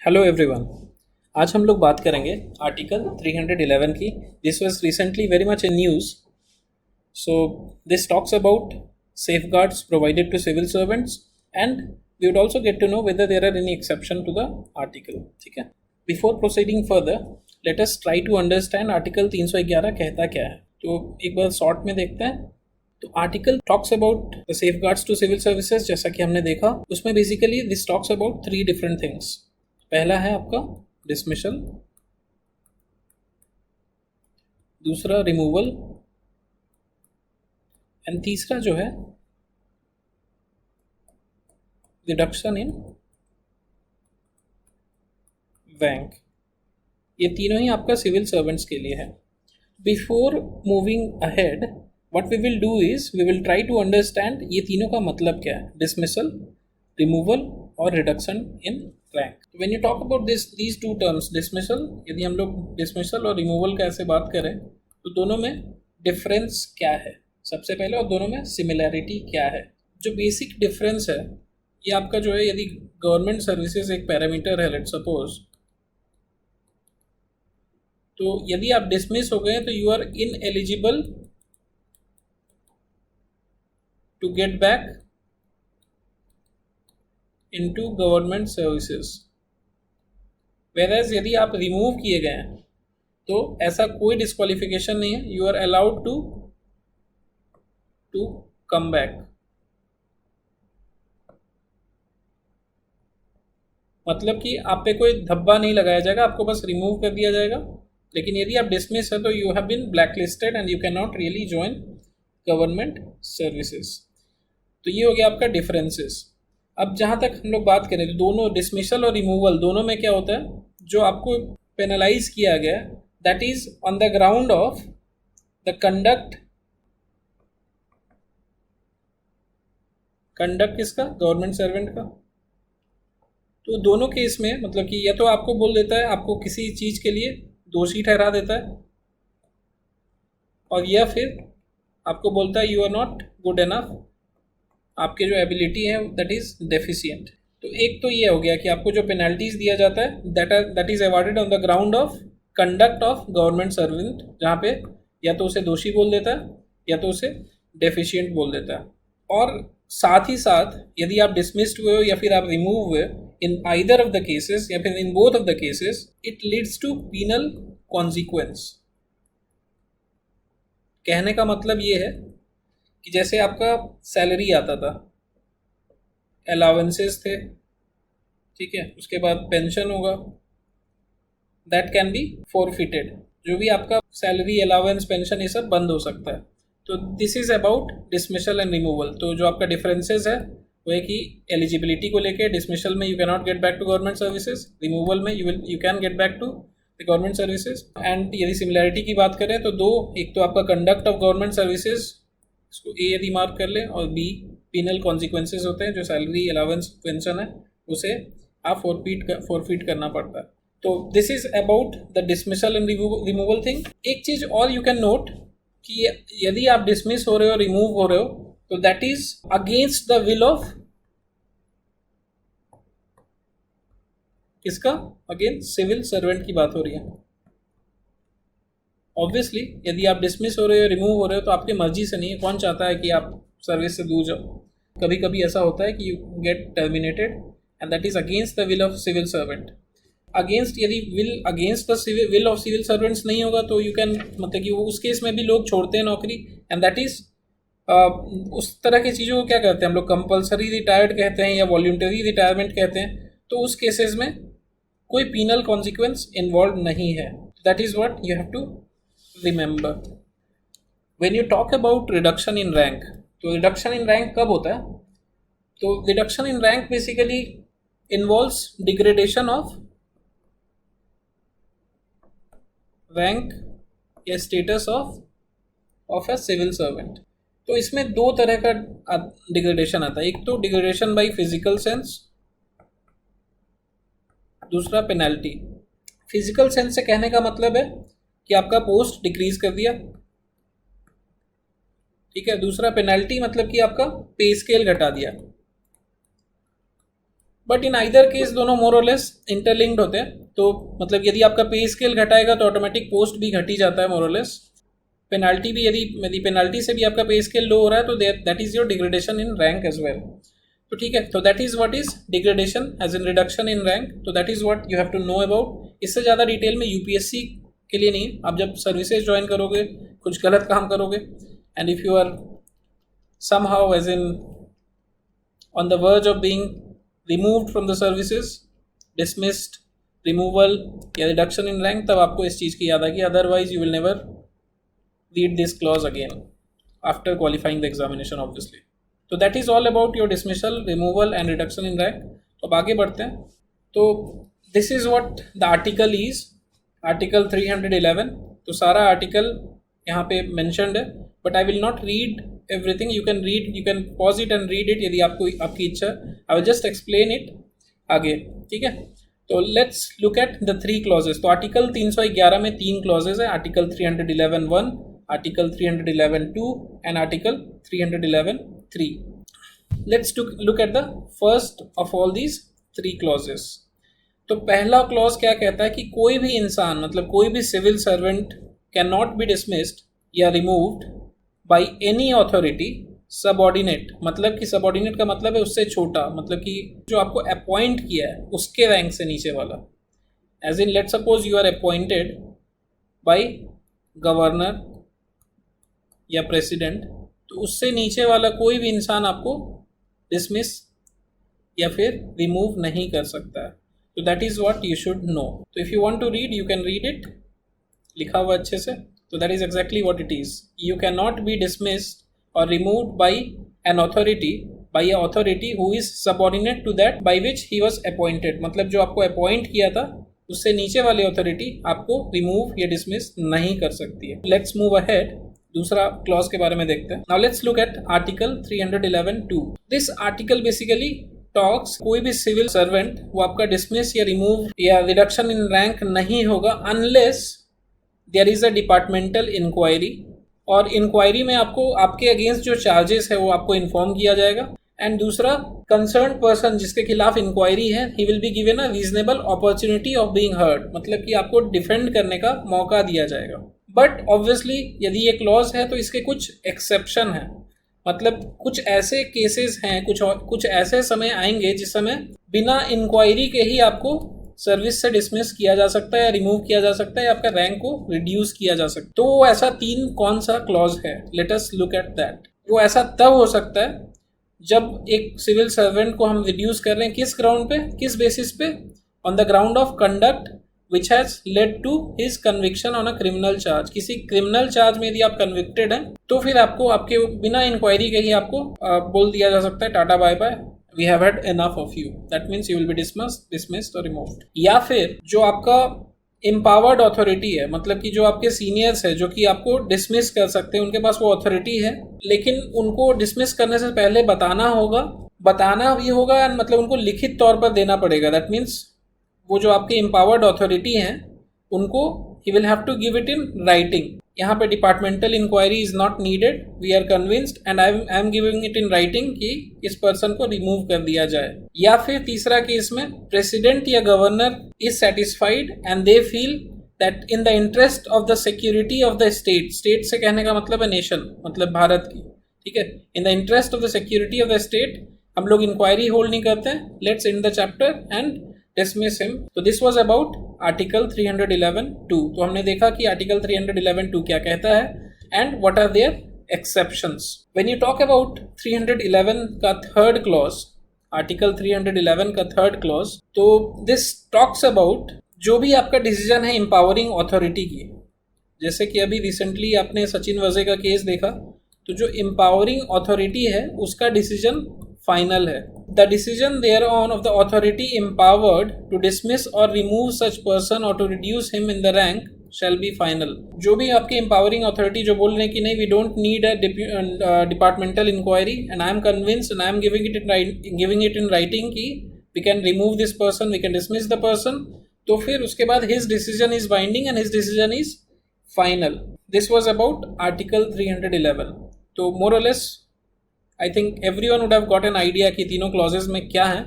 Hello everyone. आज हम लोग बात करेंगे आर्टिकल 311 की। This was recently very much in news. So this talks about safeguards provided to civil servants and we would also get to know whether there are any exception to the article। ठीक है, before proceeding further let us try to understand article 311 कहता क्या है। तो एक बार short में देखते हैं। तो article talks about the safeguards to civil services. जैसा कि हमने देखा उसमें basically this talks about three different things. पहला है आपका डिसमिशल, दूसरा रिमूवल एंड तीसरा जो है रिडक्शन इन रैंक। ये तीनों ही आपका सिविल सर्वेंट्स के लिए है। Before moving ahead what we will do is we will try to understand ये तीनों का मतलब क्या है, डिसमिसल, रिमूवल और reduction in rank. When you talk about these two terms, dismissal, यदि हम लोग डिसमिसल और रिमूवल का ऐसे बात करें तो दोनों में डिफरेंस क्या है सबसे पहले, और दोनों में सिमिलैरिटी क्या है। जो बेसिक डिफरेंस है ये आपका जो है, यदि गवर्नमेंट सर्विसेज एक पैरामीटर है, लेट्स सपोज, तो यदि आप डिसमिस हो गए तो you are ineligible to get back into government services. Whereas यदि आप रिमूव किए गए हैं तो ऐसा कोई डिस्क्वालिफिकेशन नहीं है, you are allowed to come back. मतलब कि आप पे कोई धब्बा नहीं लगाया जाएगा, आपको बस रिमूव कर दिया जाएगा। लेकिन यदि आप डिसमिस है तो you have been blacklisted and you can not really join government services. तो ये हो गया आपका डिफरेंसेस। अब जहाँ तक हम लोग बात करें तो दोनों डिसमिसल और रिमूवल दोनों में क्या होता है, जो आपको पेनलाइज किया गया that is on the ground of the conduct किसका, गवर्नमेंट सर्वेंट का। तो दोनों केस में मतलब कि या तो आपको बोल देता है, आपको किसी चीज़ के लिए दोषी ठहरा देता है, और या फिर आपको बोलता है you are not good enough, आपके जो एबिलिटी है दैट इज़ डेफिशिएंट। तो एक तो ये हो गया कि आपको जो पेनल्टीज दिया जाता है that is awarded on the ground of conduct of government servant, जहाँ पे या तो उसे दोषी बोल देता है या तो उसे डेफिशिएंट बोल देता है। और साथ ही साथ यदि आप डिसमिस्ड हुए हो या फिर आप रिमूव हुए, in either of the cases या फिर in both of the cases, it leads to penal consequence. कहने का मतलब ये है कि जैसे आपका सैलरी आता था, अलाउंसेस थे, ठीक है, उसके बाद पेंशन होगा, दैट कैन बी फॉरफिटेड। जो भी आपका सैलरी, अलाउंस, पेंशन, ये सब बंद हो सकता है। तो this is about dismissal and removal. तो जो आपका डिफरेंसेस है वो है कि एलिजिबिलिटी को लेके डिसमिशल में you can not get back to government services, removal में you can get back to the government services. And यदि सिमिलैरिटी की बात करें तो दो, एक तो आपका कंडक्ट ऑफ गवर्नमेंट सर्विसेज, इसको ए यदि मार्क कर लें, और बी पीनल कॉन्सिक्वेंसेज होते हैं, जो सैलरी, अलाउंस, पेंशन है उसे आप फॉरफिट करना पड़ता है। तो this is about the dismissal and removal thing. एक चीज और यू कैन नोट कि यदि आप डिसमिस हो रहे हो, रिमूव हो रहे हो, तो that is against the will of किसका, अगेन सिविल सर्वेंट की बात हो रही है। ऑब्वियसली यदि आप डिसमिस हो रहे हो, रिमूव हो रहे हो, तो आपकी मर्जी से नहीं है। कौन चाहता है कि आप सर्विस से दूर जाओ। कभी कभी ऐसा होता है कि you get terminated and that is against the will of civil servant. Against यदि against the will of civil servants नहीं होगा तो यू कैन, मतलब कि उस केस में भी लोग छोड़ते हैं नौकरी, एंड दैट इज उस तरह की चीज़ों को क्या कहते हैं हम लोग, कंपल्सरी रिटायर्ड कहते हैं या वॉल्यूंटरी रिटायरमेंट कहते हैं। तो उस केसेस में कोई पीनल कॉन्सिक्वेंस इन्वॉल्व नहीं है। That is what you have to remember when you talk about reduction in rank. तो रिडक्शन इन रैंक कब होता है, तो reduction in rank basically involves degradation of rank या status of a civil servant. तो इसमें दो तरह का डिग्रेडेशन आता है, एक तो डिग्रेडेशन बाय फिजिकल सेंस, दूसरा पेनल्टी। फिजिकल सेंस से कहने का मतलब है कि आपका पोस्ट डिक्रीज कर दिया, ठीक है। दूसरा पेनल्टी मतलब कि आपका पे स्केल घटा दिया। बट इन आइदर केस दोनों मोर और लेस इंटरलिंक्ड होते हैं। तो मतलब यदि आपका पे स्केल घटाएगा तो ऑटोमेटिक पोस्ट भी घट ही जाता है मोर और लेस। पेनाल्टी भी यदि पेनाल्टी से भी आपका पे स्केल लो हो रहा है तो that is your degradation in rank as well. तो ठीक है, तो that is what is degradation as in reduction in rank. तो that is what you have to know about. इससे ज़्यादा डिटेल में यूपीएससी के लिए नहीं, आप जब सर्विसेज ज्वाइन करोगे, कुछ गलत काम करोगे and if you are somehow as in on the verge of being removed from the services, dismissed, removal या रिडक्शन इन रैंक, तब आपको इस चीज़ की याद आएगी। Otherwise you will never read this clause again after qualifying the examination obviously. So that is all about your dismissal, removal and reduction in rank. तो अब आगे बढ़ते हैं। तो this is what the article is, article 311। तो सारा article यहाँ पे mentioned है, but I will not read everything. You can read, you can pause it and read it यदि आपको आपकी इच्छा। I will just explain it आगे, ठीक है। तो let's look at the 3 clauses. तो आर्टिकल 311 में 3 क्लॉजेस है, article 311(1), article 311(2) and article 311(3). Let's look at the first of all these 3 clauses. तो पहला क्लॉज क्या कहता है कि कोई भी इंसान, मतलब कोई भी civil servant can not be dismissed या removed by any authority subordinate. मतलब कि सबऑर्डिनेट का मतलब है उससे छोटा, मतलब कि जो आपको अपॉइंट किया है उसके रैंक से नीचे वाला। As in let suppose you are appointed by governor या प्रेसिडेंट, तो उससे नीचे वाला कोई भी इंसान आपको डिसमिस या फिर रिमूव नहीं कर सकता है। तो that is what you should know. तो if you want to read you can read it, लिखा हुआ अच्छे से। तो that is exactly what it is. You can not be dismissed or removed by an authority, by a authority who is subordinate to that by which he was appointed। मतलब जो आपको appoint किया था उससे नीचे वाली अथॉरिटी आपको remove या डिसमिस नहीं कर सकती है। लेट्स मूव अहेड, दूसरा क्लॉज के बारे में देखते हैं। Now let's look at article 311(2). This article basically talks कोई भी सिविल सर्वेंट वो आपका डिसमिस या रिमूव या रिडक्शन इन रैंक नहीं होगा unless there is a departmental inquiry, और इंक्वायरी में आपको आपके अगेंस्ट जो चार्जेस है वो आपको इन्फॉर्म किया जाएगा। एंड दूसरा, कंसर्न पर्सन जिसके खिलाफ इंक्वायरी है he will be given a reasonable opportunity of being heard, मतलब कि आपको डिफेंड करने का मौका दिया जाएगा। बट ऑब्वियसली यदि ये क्लॉज है तो इसके कुछ एक्सेप्शन है, मतलब कुछ ऐसे केसेस हैं, कुछ ऐसे समय आएंगे जिस समय बिना इंक्वायरी के ही आपको सर्विस से डिसमिस किया जा सकता है या रिमूव किया जा सकता है या आपका रैंक को रिड्यूस किया जा सकता है। तो वो ऐसा 3 कौन सा क्लॉज है, let us look at that. वो ऐसा तब हो सकता है जब एक सिविल सर्वेंट को हम रिड्यूस कर रहे हैं, किस ग्राउंड पे, किस बेसिस पे, on the ground of conduct which has led to his conviction on a criminal charge. किसी क्रिमिनल चार्ज में यदि आप कन्विक्टेड हैं तो फिर आपको आपके बिना इंक्वायरी के ही आपको बोल दिया जा सकता है tata bye bye, we have had enough of you, that means you will be dismissed or removed। या फिर जो आपका empowered authority है, मतलब कि जो आपके सीनियर्स है जो कि आपको डिसमिस कर सकते हैं, उनके पास वो अथॉरिटी है, लेकिन उनको डिसमिस करने से पहले बताना भी होगा, मतलब उनको लिखित तौर पर देना पड़ेगा। दैट मीन्स वो जो आपके empowered authority हैं उनको he will have to give it in writing। यहाँ पे departmental inquiry is not needed, we are convinced and I am giving it in writing कि इस पर्सन को रिमूव कर दिया जाए। या फिर तीसरा केस में प्रेसिडेंट या governor is satisfied and they feel that in the interest of the security of the state, state से कहने का मतलब है नेशन, मतलब भारत की, ठीक है, in the interest of the security of the state हम लोग इंक्वायरी होल्ड नहीं करते हैं, let's end the chapter and dismiss him। तो this was about article 311(2). तो हमने देखा कि article 311(2) क्या कहता है and what are their exceptions। When you talk about 311 का third clause, article 311 का third clause, तो this talks about जो भी आपका डिसीजन है empowering authority की, जैसे कि अभी रिसेंटली आपने सचिन वजे का केस देखा, तो जो empowering authority है उसका डिसीजन फाइनल है। The decision thereon of the authority empowered to dismiss or remove such person or to reduce him in the rank shall be final। जो भी आपकी empowering authority जो बोल रहे हैं कि नहीं, we don't need a departmental inquiry and I am convinced and I am giving it in writing कि we can remove this person, we can dismiss the person, तो फिर उसके बाद his decision is binding and his decision is final। This was about article 311। तो more or less I think everyone would have got an idea कि तीनों clauses में क्या है।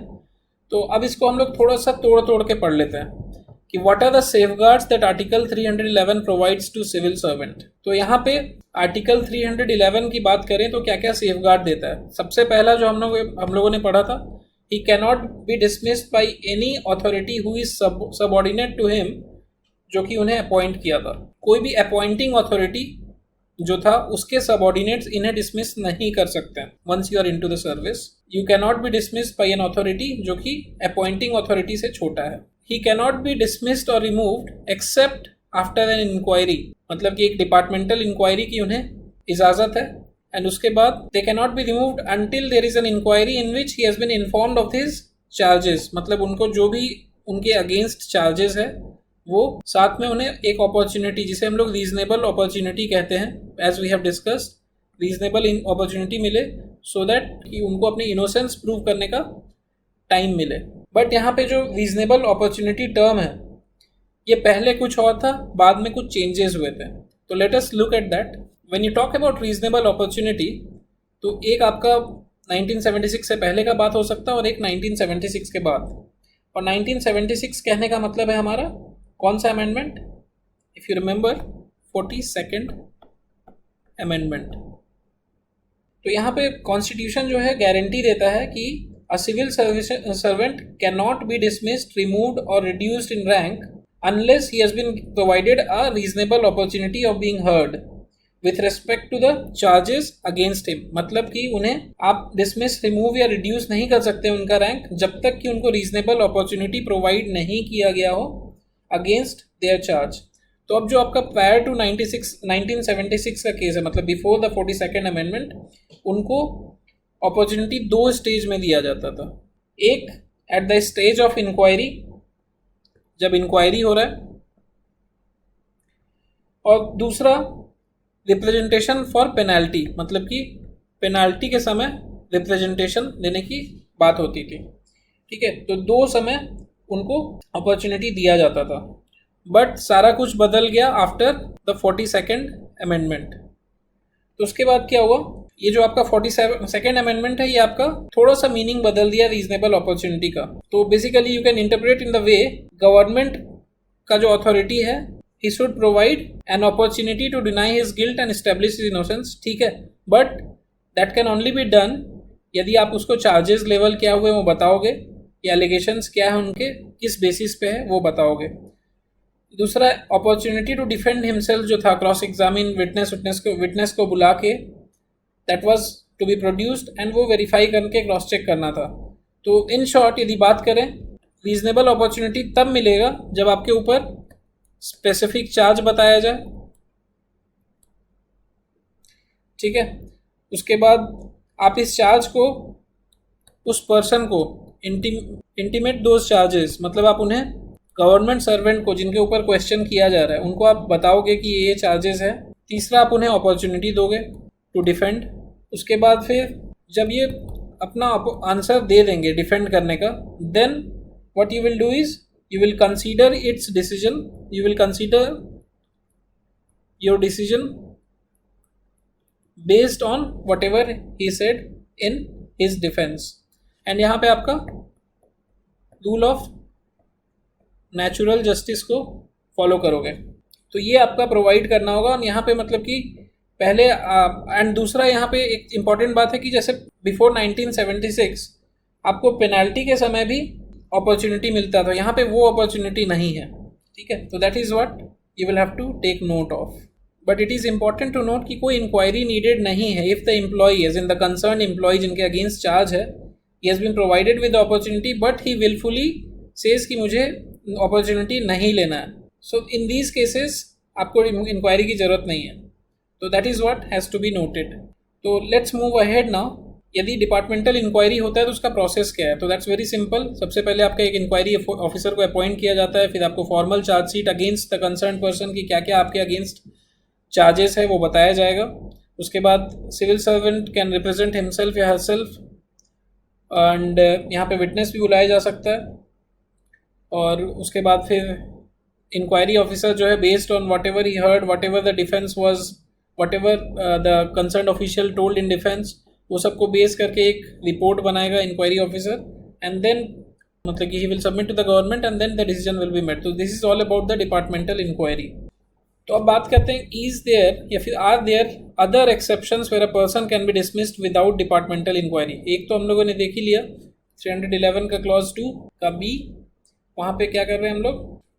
तो अब इसको हम लोग थोड़ा सा तोड़ के पढ़ लेते हैं कि what are the safeguards that article 311 provides to civil servant. तो यहाँ पे आर्टिकल 311 की बात करें तो क्या क्या सेफगार्ड देता है। सबसे पहला जो हम लोगों ने पढ़ा था, he cannot be dismissed by any authority who is subordinate to him, जो कि उन्हें अपॉइंट किया था। कोई भी अपॉइंटिंग अथॉरिटी जो था उसके सबऑर्डिनेट्स इन्हें डिसमिस नहीं कर सकते हैं। Once you are into the service you cannot be dismissed by an authority जो कि अपॉइंटिंग अथॉरिटी से छोटा है। ही कैनॉट बी डिसमिस्ड और removed except after an inquiry, मतलब कि एक डिपार्टमेंटल इंक्वायरी की उन्हें इजाजत है, एंड उसके बाद they cannot be removed until there is an inquiry in which he has been informed of his charges, मतलब उनको जो भी उनके अगेंस्ट चार्जेस है वो साथ में उन्हें एक अपॉर्चुनिटी, जिसे हम लोग रीजनेबल अपॉर्चुनिटी कहते हैं, as we have discussed, reasonable opportunity मिले सो दैट कि उनको अपनी इनोसेंस प्रूव करने का टाइम मिले। बट यहाँ पे जो रीजनेबल अपॉर्चुनिटी टर्म है ये पहले कुछ और था, बाद में कुछ चेंजेस हुए थे। तो let us look at that. When you talk about reasonable opportunity तो एक आपका 1976 से पहले का बात हो सकता है और एक 1976 के बाद। और 1976 कहने का मतलब है हमारा कौन सा amendment, if you remember 42nd amendment. तो यहाँ पे कॉन्स्टिट्यूशन जो है गारंटी देता है कि a civil servant can not be dismissed, removed और reduced in rank unless he has been provided a reasonable opportunity of being heard with respect to the charges against him. मतलब कि उन्हें आप डिसमिस, रिमूव या reduce नहीं कर सकते उनका रैंक जब तक कि उनको रीजनेबल अपॉर्चुनिटी प्रोवाइड नहीं किया गया हो अगेंस्ट देयर चार्ज। तो अब जो आपका प्रायर टू 1976 का केस है, मतलब बिफोर द 42nd अमेंडमेंट, उनको अपॉर्चुनिटी दो स्टेज में दिया जाता था। एक at the stage of inquiry, जब इंक्वायरी हो रहा है, और दूसरा रिप्रेजेंटेशन फॉर पेनाल्टी, मतलब कि पेनाल्टी के समय रिप्रेजेंटेशन देने की बात होती थी। ठीक है, तो दो समय उनको अपॉर्चुनिटी दिया जाता था। बट सारा कुछ बदल गया आफ्टर द 42nd अमेंडमेंट। तो उसके बाद क्या हुआ, ये जो आपका 42nd अमेंडमेंट है ये आपका थोड़ा सा मीनिंग बदल दिया रीजनेबल अपॉर्चुनिटी का। तो basically you can interpret in the way government का जो अथॉरिटी है, he should provide an opportunity to deny his guilt and establish his innocence. ठीक है, but that can only be done यदि आप उसको चार्जेस लेवल क्या हुए वो बताओगे, या एलिगेशंस क्या है उनके, किस बेसिस पे है वो बताओगे। दूसरा अपॉर्चुनिटी टू डिफेंड हिमसेल्फ जो था, क्रॉस एग्जामिन विटनेस को बुला के, that was to be produced and वो वेरीफाई करके क्रॉस चेक करना था। तो इन शॉर्ट यदि बात करें, रीजनेबल अपॉर्चुनिटी तब मिलेगा जब आपके ऊपर स्पेसिफिक चार्ज बताया जाए। ठीक है, उसके बाद आप इस चार्ज को उस पर्सन को इंटीमेट दोज चार्जेस, मतलब आप उन्हें गवर्नमेंट सर्वेंट को जिनके ऊपर क्वेश्चन किया जा रहा है उनको आप बताओगे कि ये चार्जेस है। तीसरा आप उन्हें अपॉर्चुनिटी दोगे टू डिफेंड। उसके बाद फिर जब ये अपना आंसर दे देंगे डिफेंड करने का, then what you will do is you will consider its decision, you will consider your decision based on whatever he said in his defence. And यहाँ पे आपका रूल ऑफ नेचुरल जस्टिस को follow करोगे। तो ये आपका provide करना होगा। और यहाँ पे मतलब कि पहले एंड दूसरा यहाँ पे एक इम्पॉर्टेंट बात है कि जैसे बिफोर 1976 आपको पेनाल्टी के समय भी अपॉर्चुनिटी मिलता था, यहाँ पे वो अपॉर्चुनिटी नहीं है। ठीक है, तो that is what you will have to take note of. But it is important to note कि कोई इंक्वायरी नीडेड नहीं है if the employee as in the concern employ जिनके अगेंस्ट चार्ज है, he has been provided with the opportunity but he willfully says कि मुझे opportunity नहीं लेना है। सो इन दीज केसेस आपको इंक्वायरी की ज़रूरत नहीं है। तो that is what has to be noted. तो लेट्स मूव अहेड नाउ। यदि डिपार्टमेंटल इंक्वायरी होता है तो उसका प्रोसेस क्या है, तो दैट्स वेरी सिंपल। सबसे पहले आपका एक इंक्वायरी ऑफिसर को अपॉइंट किया जाता है, फिर आपको formal chargesheet against the concern person की क्या क्या आपके अगेंस्ट चार्जेस है वो बताया जाएगा। उसके बाद civil servant can represent himself या हरसेल्फ, एंड यहाँ पे विटनेस भी बुलाया जा सकता है। और उसके बाद फिर इंक्वायरी ऑफिसर जो है based on whatever he heard, what ever the defence was, what ever the concern official told in defence, वो सबको बेस करके एक रिपोर्ट बनाएगा इंक्वायरी ऑफिसर, एंड देन मतलब कि he will submit to the government and then the decision will be made. तो this is all about the departmental inquiry. तो अब बात करते हैं is there या फिर are there other exceptions where a person can be dismissed without departmental inquiry. एक तो हम लोगों ने देख ही लिया 311 का clause 2 का B, वहाँ पे क्या कर रहे हैं हम लोग,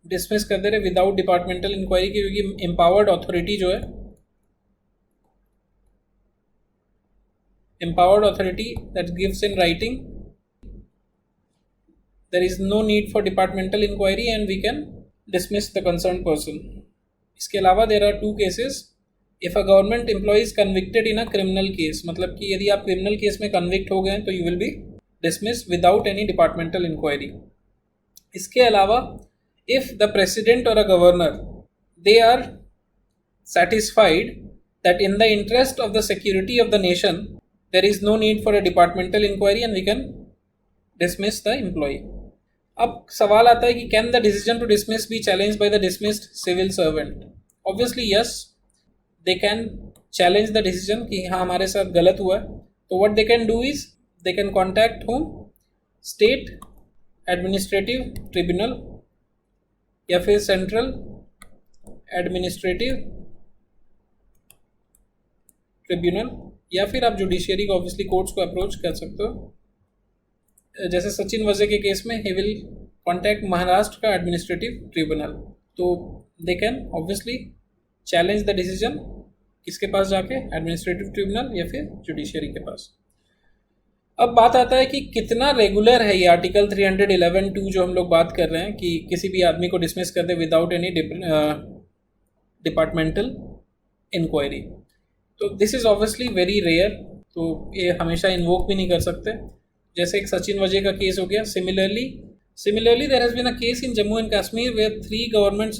डिसमिस कर दे रहे विदाउट डिपार्टमेंटल इंक्वायरी की, क्योंकि एम्पावर्ड अथॉरिटी जो है, empowered authority that gives in writing, there is no need for departmental inquiry and we can dismiss the concerned person. इसके अलावा there are two cases. If a government employee is convicted in a criminal case, मतलब कि यदि आप criminal case में convict हो गए तो you will be dismissed without any departmental inquiry. इसके अलावा if the president or a governor they are satisfied that in the interest of the security of the nation there is no need for a departmental inquiry and we can dismiss the employee. अब सवाल आता है कि can the decision to dismiss be challenged by the dismissed civil servant? Obviously yes, they can challenge the decision कि हाँ हमारे साथ गलत हुआ है. तो what they can do is they can contact whom? State Administrative Tribunal या फिर Central Administrative Tribunal, या फिर आप जुडिशियरी को ऑब्वियसली कोर्ट्स को अप्रोच कर सकते हो. जैसे सचिन वजे के केस में ही विल कॉन्टैक्ट महाराष्ट्र का एडमिनिस्ट्रेटिव ट्रिब्यूनल, तो they can obviously challenge the decision किसके पास जाके, एडमिनिस्ट्रेटिव ट्रिब्यूनल या फिर जुडिशियरी के पास. अब बात आता है कि कितना रेगुलर है ये आर्टिकल 311(2) जो हम लोग बात कर रहे हैं कि किसी भी आदमी को डिसमिस कर दे विदाउट एनी डिपार्टमेंटल इंक्वायरी. तो this is obviously very rare, तो ये हमेशा इन्वोक भी नहीं कर सकते. जैसे एक सचिन वजे का केस हो गया. Similarly there has been a case in Jammu and Kashmir where 3 government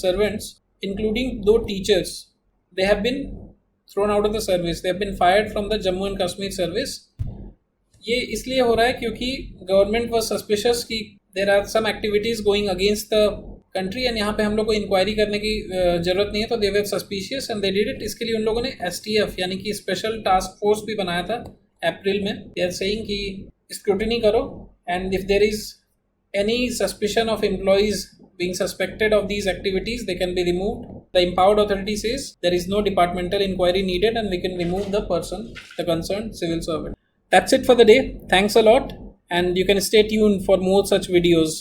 servants including 2 teachers they have been thrown out of the service, they have been fired from the Jammu and Kashmir service. ये इसलिए हो रहा है क्योंकि गवर्नमेंट वाज सस्पिशियस कि there are some activities going against the country and यहाँ पे हम लोग को इंक्वायरी करने की ज़रूरत नहीं है, तो they were suspicious and they did it. इसके लिए उन लोगों ने STF यानी कि स्पेशल टास्क फोर्स भी बनाया था अप्रैल में. दे आर सेइंग कि स्क्रूटिनी करो and if there is any suspicion of employees being suspected of these activities they can be removed. The empowered authority says there is no departmental inquiry needed and we can remove the person, the concerned civil servant. That's it for the day. Thanks a lot and you can stay tuned for more such videos.